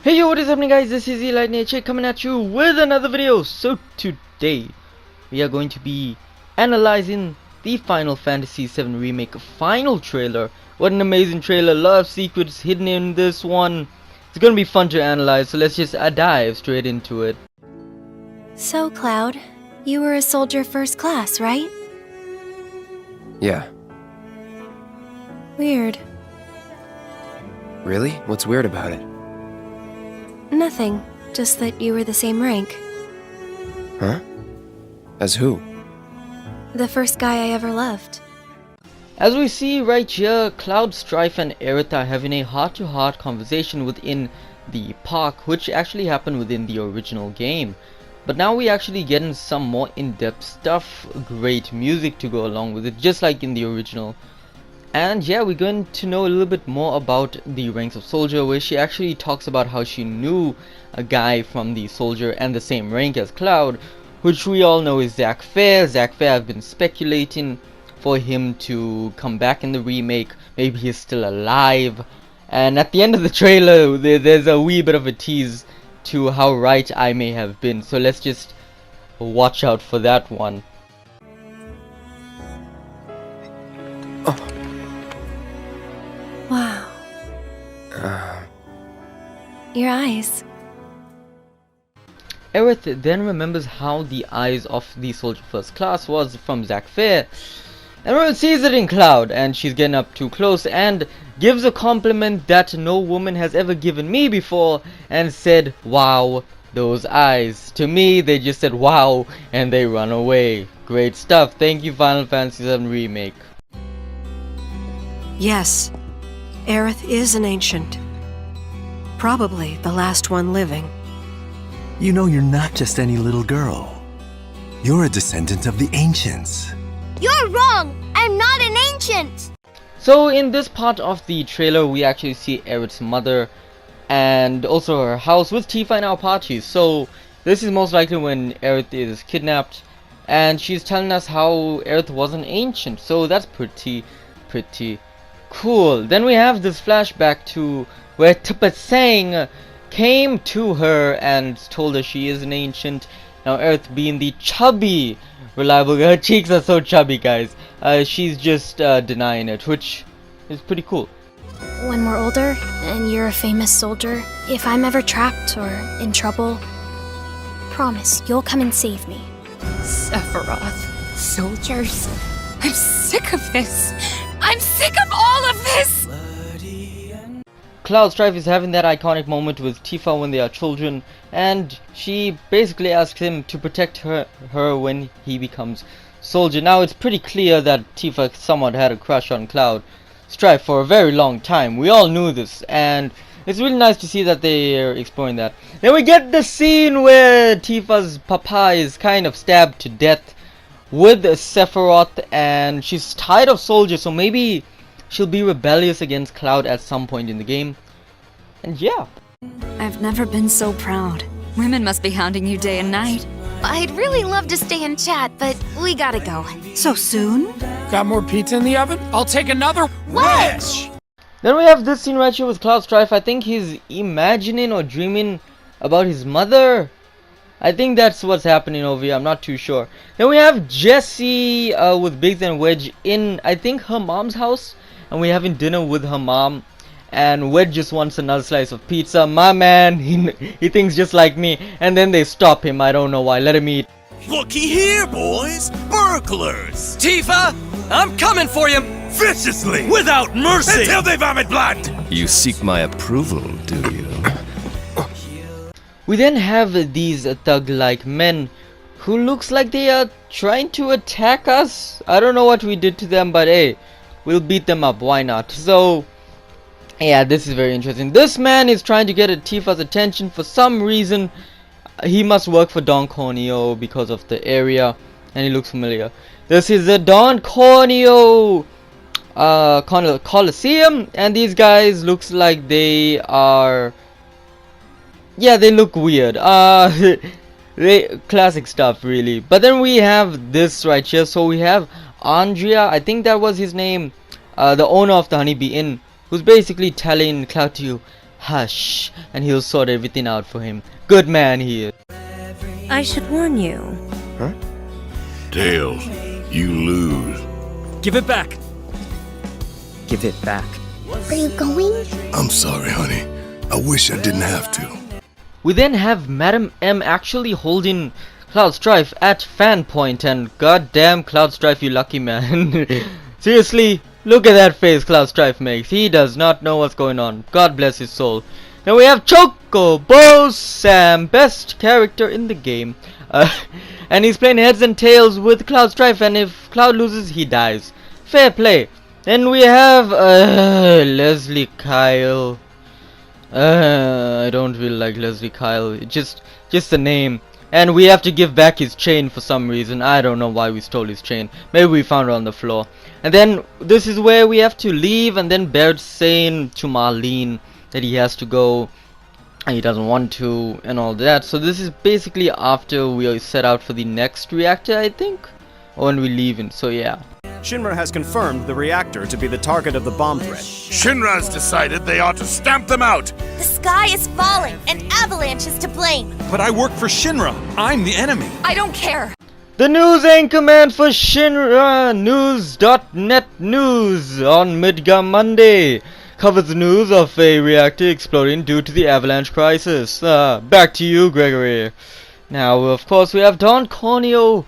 Hey yo, what is happening guys, this is Eli Nature coming at you with another video. So today we are going to be analyzing the Final Fantasy VII Remake final trailer. What an amazing trailer, a lot of secrets hidden in this one. It's gonna be fun to analyze, so let's just dive straight into it. So Cloud, you were a soldier first class, right? Yeah. Weird. Really? What's weird about it? Nothing, just that you were the same rank. Huh? As who? The first guy I ever loved. As we see right here, Cloud, Strife and Aerith are having a heart-to-heart conversation within the park, which actually happened within the original game. But now we actually getting some more in-depth stuff, great music to go along with it, just like in the original. And yeah, we're going to know a little bit more about the ranks of soldier, where she actually talks about how she knew a guy from the soldier and the same rank as Cloud, which we all know is Zack Fair. Zack Fair, I've been speculating for him to come back in the remake. Maybe he's still alive. And at the end of the trailer, there's a wee bit of a tease to how right I may have been. So let's just watch out for that one. Wow. Your eyes. Aerith then remembers how the eyes of the soldier first class was from Zack Fair. Everyone sees it in Cloud, and she's getting up too close and gives a compliment that no woman has ever given me before, and said, "Wow, those eyes." To me, they just said wow and they run away. Great stuff. Thank you, Final Fantasy VII Remake. Yes, Aerith is an ancient. Probably the last one living. You know you're not just any little girl. You're a descendant of the ancients. You're wrong! I'm not an ancient! So in this part of the trailer, we actually see Aerith's mother and also her house with Tifa in our party. So this is most likely when Aerith is kidnapped, and she's telling us how Aerith was an ancient. So that's pretty cool. Then we have this flashback to where Tipasang came to her and told her she is an ancient. Now Aerith, being the chubby, reliable girl, her cheeks are so chubby guys, she's just denying it, which is pretty cool. When we're older, and you're a famous soldier, if I'm ever trapped or in trouble, promise you'll come and save me. Sephiroth, soldiers, I'm sick of this. I'm sick of all of this! Cloud Strife is having that iconic moment with Tifa when they are children, and she basically asks him to protect her when he becomes soldier. Now it's pretty clear that Tifa somewhat had a crush on Cloud Strife for a very long time. We all knew this, and it's really nice to see that they're exploring that. Then we get the scene where Tifa's papa is kind of stabbed to death with Sephiroth, and she's tired of soldiers, so maybe she'll be rebellious against Cloud at some point in the game. And yeah. I've never been so proud. Women must be hounding you day and night. I'd really love to stay and chat, but we gotta go. So soon? Got more pizza in the oven? I'll take another wedge! Then we have this scene right here with Cloud Strife. I think he's imagining or dreaming about his mother. I think that's what's happening over here. I'm not too sure. Then we have Jessie with Biggs and Wedge in, I think, her mom's house. And we're having dinner with her mom. And Wedge just wants another slice of pizza. My man, he thinks just like me. And then they stop him. I don't know why. Let him eat. Looky here, boys! Burglars! Tifa! I'm coming for you! Viciously! Without mercy! Until they vomit blood! You seek my approval, do you? We then have these thug-like men who looks like they are trying to attack us. I don't know what we did to them, but hey, we'll beat them up. Why not? So yeah, this is very interesting. This man is trying to get Tifa's attention for some reason. He must work for Don Corneo because of the area, and he looks familiar. This is the Don Corneo Coliseum, and these guys looks like they are, yeah, they look weird. They classic stuff really. But then we have this right here. So we have Andrea, I think that was his name, the owner of the Honeybee Inn, who's basically telling Cloud to hush, and he'll sort everything out for him. Good man he is. I should warn you. Huh? Tails, you lose. Give it back. Give it back. Are you going? I'm sorry, honey. I wish I didn't have to. We then have Madam M actually holding Cloud Strife at fan point, and goddamn Cloud Strife, you lucky man. Seriously, look at that face Cloud Strife makes. He does not know what's going on. God bless his soul. Then we have Chocobo Sam, best character in the game. And he's playing heads and tails with Cloud Strife, and if Cloud loses, he dies. Fair play. Then we have Leslie Kyle. I don't really like Leslie Kyle. Just the name. And we have to give back his chain for some reason. I don't know why we stole his chain. Maybe we found it on the floor. And then this is where we have to leave, and then Barrett's saying to Marlene that he has to go and he doesn't want to and all that. So this is basically after we set out for the next reactor, I think, or when we leave. And so yeah. Shinra has confirmed the reactor to be the target of the bomb threat. Shinra's decided they ought to stamp them out. The sky is falling, and Avalanche is to blame. But I work for Shinra. I'm the enemy. I don't care. The news anchorman for Shinra News.net News on Midgar Monday covers the news of a reactor exploding due to the avalanche crisis. Back to you, Gregory. Now, of course, we have Don Corneo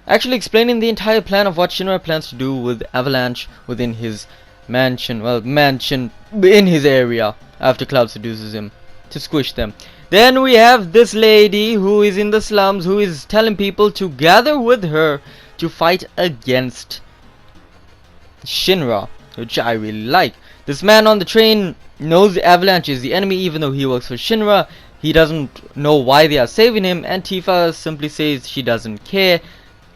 actually explaining the entire plan of what Shinra plans to do with Avalanche within his mansion. Well, mansion in his area after Cloud seduces him to squish them. Then we have this lady who is in the slums, who is telling people to gather with her to fight against Shinra, which I really like. This man on the train knows the Avalanche is the enemy, even though he works for Shinra. He doesn't know why they are saving him, and Tifa simply says she doesn't care.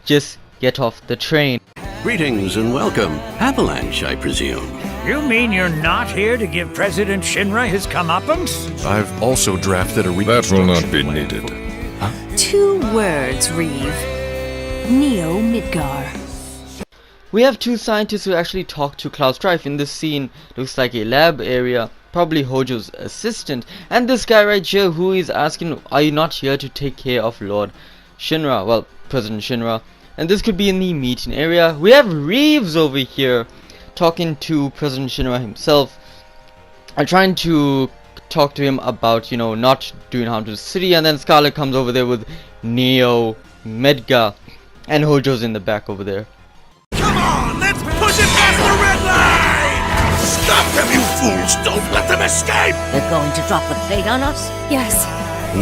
Just get off the train. Greetings and welcome. Avalanche, I presume. You mean you're not here to give President Shinra his comeuppance? I've also drafted a That will not be needed. 2 words, Reeve. Neo Midgar. We have 2 scientists who actually talk to Cloud Strife in this scene. Looks like a lab area, probably Hojo's assistant. And this guy right here who is asking, are you not here to take care of Lord Shinra? Well, President Shinra. And this could be in the meeting area. We have Reeves over here talking to President Shinra himself and trying to talk to him about, you know, not doing harm to the city. And then Scarlet comes over there with Neo Medgar, and Hojo's in the back over there. Come on, let's push it past the red line! Stop them, you fools! Don't let them escape! They're going to drop the plate on us? Yes.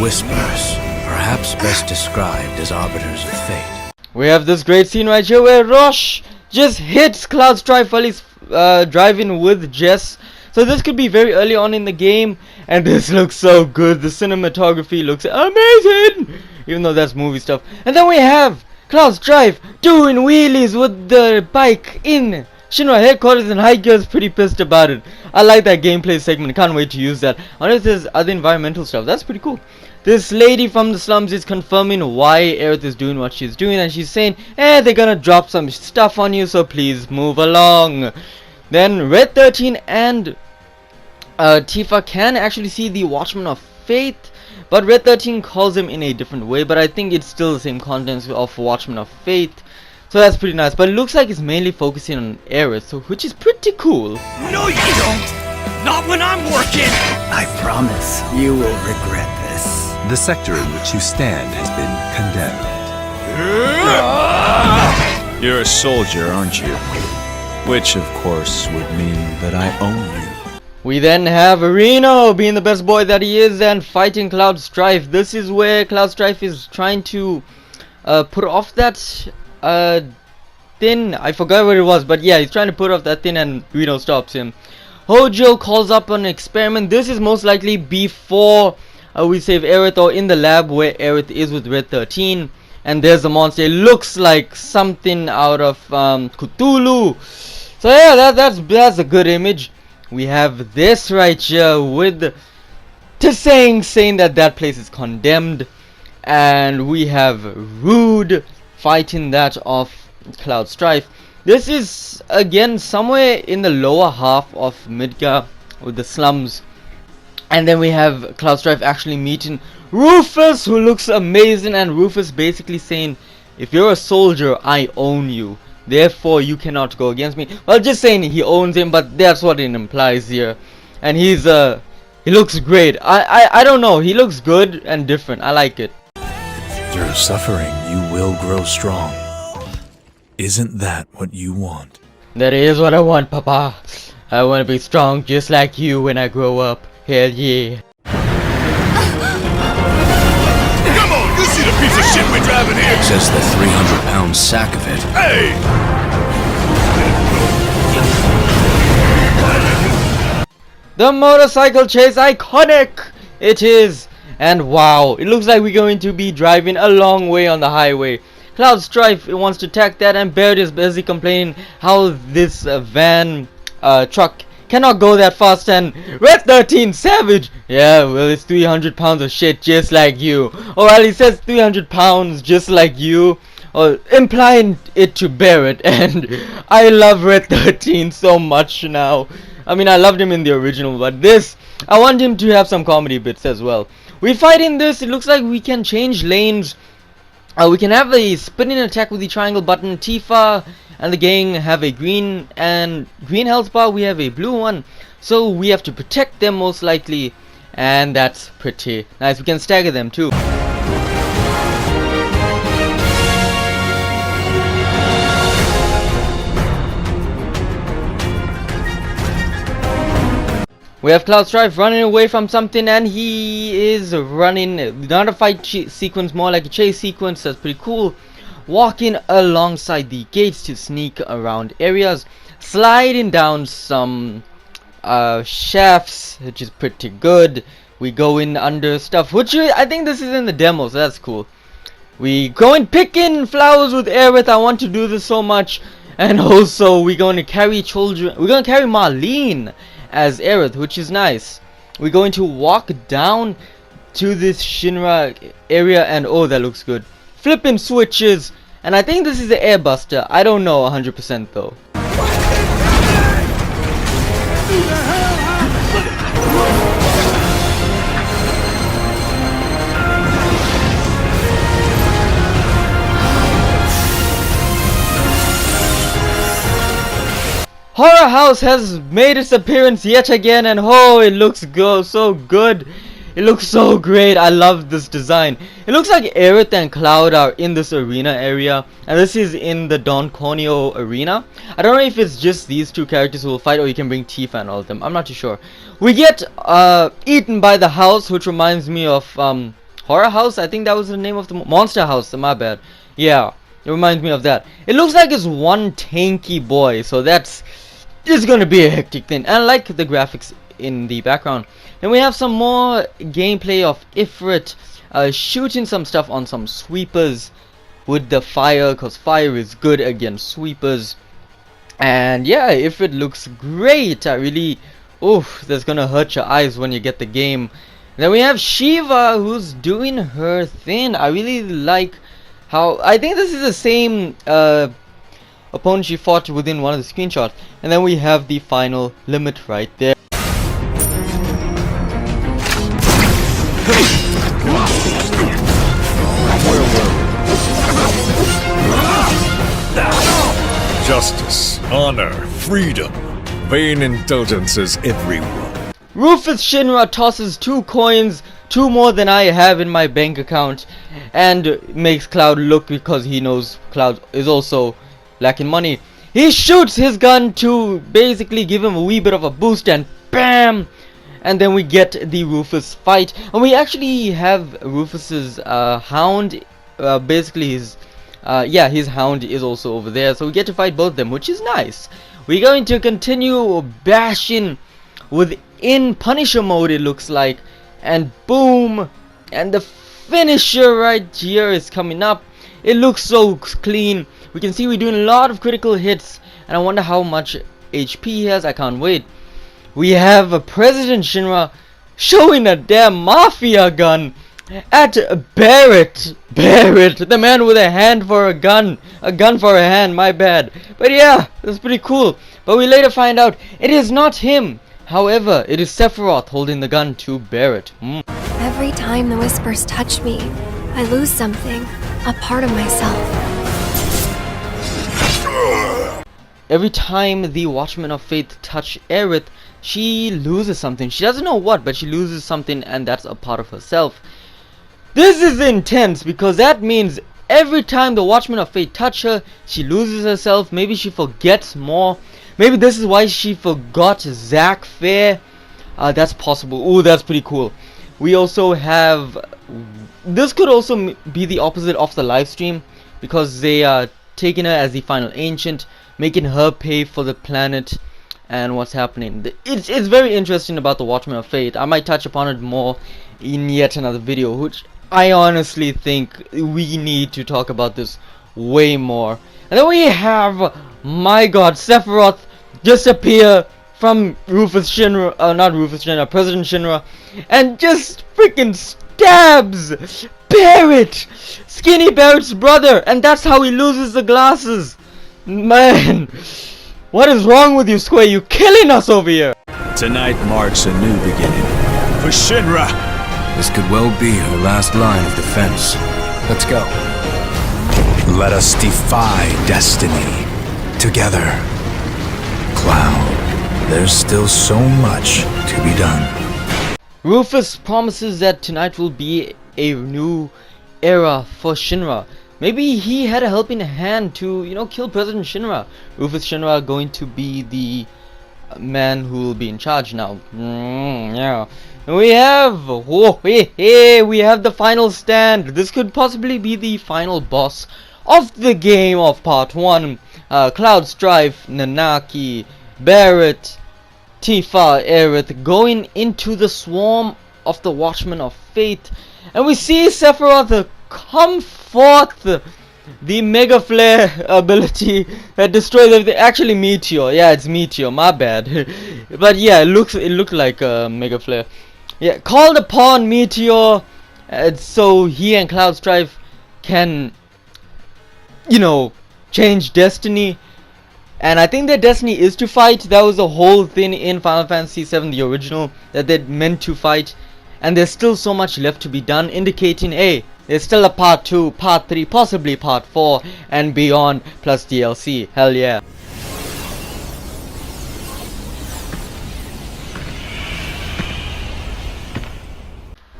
Whispers, perhaps best described as arbiters of fate. We have this great scene right here where Rosh just hits Cloud Strife while he's driving with Jess. So this could be very early on in the game, and this looks so good. The cinematography looks amazing, even though that's movie stuff. And then we have Cloud Strife doing wheelies with the bike in Shinra headquarters, and High Gear's pretty pissed about it. I like that gameplay segment. Can't wait to use that. I know there's other environmental stuff. That's pretty cool. This lady from the slums is confirming why Aerith is doing what she's doing, and she's saying, they're gonna drop some stuff on you, so please move along. Then Red 13 and Tifa can actually see the Watchman of Fate, but Red 13 calls him in a different way, but I think it's still the same contents of Watchman of Fate. So that's pretty nice, but it looks like it's mainly focusing on Aerith, so which is pretty cool. No, you don't! Not when I'm working! I promise you will regret this. The sector in which you stand has been condemned. You're a soldier, aren't you? Which, of course, would mean that I own you. We then have Reno being the best boy that he is and fighting Cloud Strife. This is where Cloud Strife is trying to put off that thing. I forgot what it was, but yeah, he's trying to put off that thing and Reno stops him. Hojo calls up an experiment. This is most likely before we save Aerith, or in the lab where Aerith is with Red 13. And there's the monster. It looks like something out of Cthulhu. So yeah, that's a good image. We have this right here with Tsang saying that place is condemned. And we have Rude fighting that off Cloud Strife. This is again somewhere in the lower half of Midgar with the slums. And then we have Cloud Strife actually meeting Rufus, who looks amazing, and Rufus basically saying, if you're a soldier, I own you. Therefore, you cannot go against me. Well, just saying he owns him, but that's what it implies here. And he looks great. I don't know. He looks good and different. I like it. Through suffering, you will grow strong. Isn't that what you want? That is what I want, Papa. I want to be strong just like you when I grow up. Hell yeah. Come on, you see the piece of shit we're driving here? Just the 300-pound sack of it. Hey! The motorcycle chase, iconic! It is. And wow, it looks like we're going to be driving a long way on the highway. Cloud Strife wants to attack that, and Barrett is busy complaining how this truck cannot go that fast. And Red 13 Savage, yeah, well, it's 300 pounds of shit just like you. Or well, he says 300 pounds just like you, or implying it to Barrett. And I love Red 13 so much now. I mean, I loved him in the original, but this, I want him to have some comedy bits as well. We fight in this. It looks like we can change lanes. We can have a spinning attack with the triangle button. Tifa and the gang have a green health bar. We have a blue one, so we have to protect them most likely, and that's pretty nice. We can stagger them too. We have Cloud Strife running away from something, and he is running, not a fight sequence, more like a chase sequence. That's pretty cool. Walking alongside the gates to sneak around areas, sliding down some shafts, which is pretty good. We go in under stuff, which I think this is in the demo, so that's cool. We go in picking flowers with Aerith. I want to do this so much. And also we're going to carry children. We're going to carry Marlene as Aerith, which is nice. We're going to walk down to this Shinra area, and oh, that looks good. Flipping switches, and I think this is the Airbuster. I don't know 100% though. Horror House has made its appearance yet again, and oh, it looks so good. It looks so great. I love this design. It looks like Aerith and Cloud are in this arena area, and this is in the Don Corneo arena. I don't know if it's just these two characters who will fight, or you can bring Tifa and all of them. I'm not too sure. We get eaten by the house, which reminds me of Horror House. I think that was the name of the Monster House. My bad. Yeah, it reminds me of that. It looks like it's one tanky boy, so that's gonna be a hectic thing. And I like the graphics in the background. Then we have some more gameplay of Ifrit shooting some stuff on some sweepers with the fire, because fire is good against sweepers. And yeah, Ifrit looks great. I really, oof, that's gonna hurt your eyes when you get the game. Then we have Shiva, who's doing her thing. I really like how, I think this is the same opponent she fought within one of the screenshots. And then we have the final limit right there. Justice, honor, freedom, vain indulgences everywhere. Rufus Shinra tosses 2 coins, 2 more than I have in my bank account, and makes Cloud look, because he knows Cloud is also lacking money. He shoots his gun to basically give him a wee bit of a boost, and BAM! And then we get the Rufus fight, and we actually have Rufus's hound, basically his his hound is also over there, so we get to fight both of them, which is nice. We're going to continue bashing within Punisher mode, it looks like, and boom, and the finisher right here is coming up. It looks so clean. We can see we're doing a lot of critical hits, and I wonder how much HP he has. I can't wait. We have a President Shinra showing a damn mafia gun at Barrett, the man with a hand for a gun for a hand, my bad. But yeah, that's pretty cool. But we later find out it is not him. However, it is Sephiroth holding the gun to Barrett. Every time the whispers touch me, I lose something, a part of myself. Every time the Watchman of Fate touch Aerith, she loses something. She doesn't know what, but she loses something, and that's a part of herself. This is intense because that means every time the Watchman of Fate touch her, she loses herself. Maybe she forgets more. Maybe this is why she forgot Zack Fair. That's possible. Ooh, that's pretty cool. We also have... This could also be the opposite of the live stream, because they are taking her as the final ancient, making her pay for the planet and what's happening. It's very interesting about the Watchman of Fate. I might touch upon it more in yet another video, which I honestly think we need to talk about this way more. And then we have, my god, Sephiroth just appear from President Shinra, and just freaking stabs Barrett, Skinny Barrett's brother, and that's how he loses the glasses. Man, what is wrong with you, Square? You killing us over here. Tonight marks a new beginning. For Shinra! This could well be her last line of defense. Let's go. Let us defy destiny. Together. Cloud, there's still so much to be done. Rufus promises that tonight will be a new era for Shinra. Maybe he had a helping hand to, you know, kill President Shinra. Rufus Shinra going to be the man who will be in charge now. Yeah. We have we have the final stand. This could possibly be the final boss of the game of part 1. Cloud, Strife, Nanaki, Barrett, Tifa, Aerith going into the swarm of the Watchmen of Fate, and we see Sephiroth come forth, the Mega Flare ability that destroys everything. Actually, Meteor. Yeah, it's Meteor. My bad. But yeah, it looked like Mega Flare. Yeah, called upon Meteor, so he and Cloud Strife can, you know, change destiny. And I think their destiny is to fight. That was the whole thing in Final Fantasy VII, the original, that they meant to fight. And there's still so much left to be done, indicating, hey, there's still a part 2, part 3, possibly part 4, and beyond, plus DLC. Hell yeah.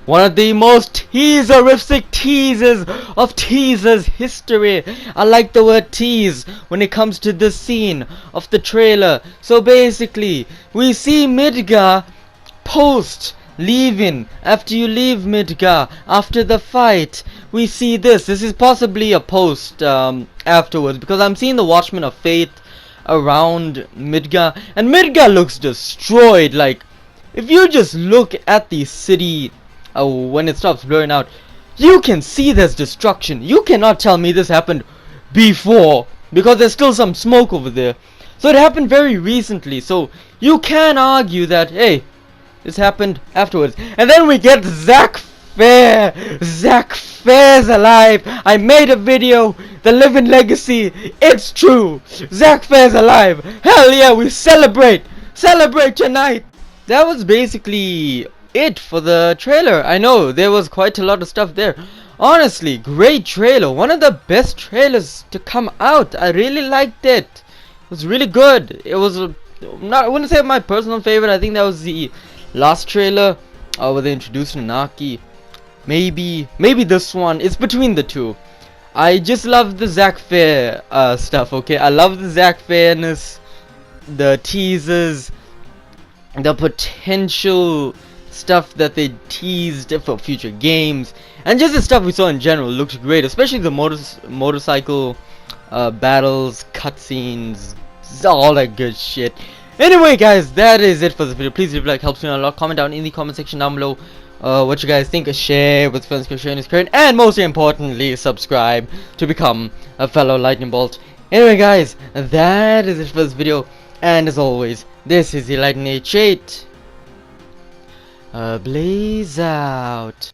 One of the most teaserific teasers of teasers history. I like the word tease when it comes to this scene of the trailer. So basically, we see Midgar post leaving. After you leave Midgar, after the fight, we see this. This is possibly a post afterwards, because I'm seeing the Watchmen of Fate around Midgar, and Midgar looks destroyed. Like, if you just look at the city when it stops blurring out, you can see there's destruction. You cannot tell me this happened before, because there's still some smoke over there. So it happened very recently, so you can argue that, hey, this happened afterwards. And then we get Zack Fair. Zack Fair's alive. I made a video, The Living Legacy. It's true. Zack Fair's alive. Hell yeah, we celebrate. Celebrate tonight. That was basically it for the trailer. I know there was quite a lot of stuff there. Honestly, great trailer. One of the best trailers to come out. I really liked it. It was really good. It was I wouldn't say my personal favorite. I think that was the last trailer where they introduced Nanaki. Maybe this one. It's between the two. I just love the Zack Fair stuff. Okay, I love the Zack Fairness, the teasers, the potential stuff that they teased for future games, and just the stuff we saw in general looked great, especially the motorcycle battles, cutscenes, all that good shit. Anyway guys, that is it for this video. Please leave a like, helps me a lot. Comment down in the comment section down below what you guys think. Share with friends, sharing is current, and most importantly, subscribe to become a fellow lightning bolt. Anyway guys, that is it for this video, and as always, this is the Lightning H8. Blaze out.